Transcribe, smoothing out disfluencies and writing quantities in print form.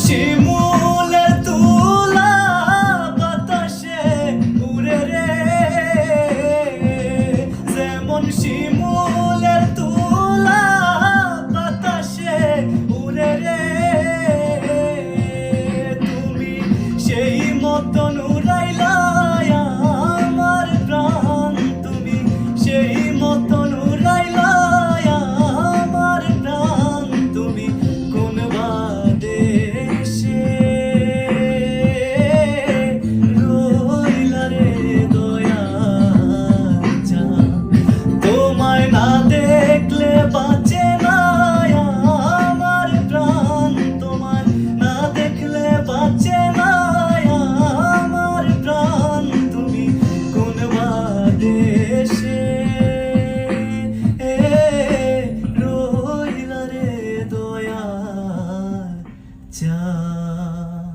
শিমুলের তুলা বাতাসে উড়ে রে, যেমন শিমুলের তুলা বাতাসে উড়ে রে, তুমি সেই মতন উড়াইলা আমার প্রাণ, তুমি সেই মতন উড়াইলা আমার প্রাণ, তুমি কোন বাদেশে রইলা রে দয়াল জান, তোমায় না দেখলে বাঁচে না আমার প্রাণ, তোমায় না দেখলে বাঁচে না আমার প্রাণ, তুমি কোন বাদেশে রইলা রে দয়াল জান।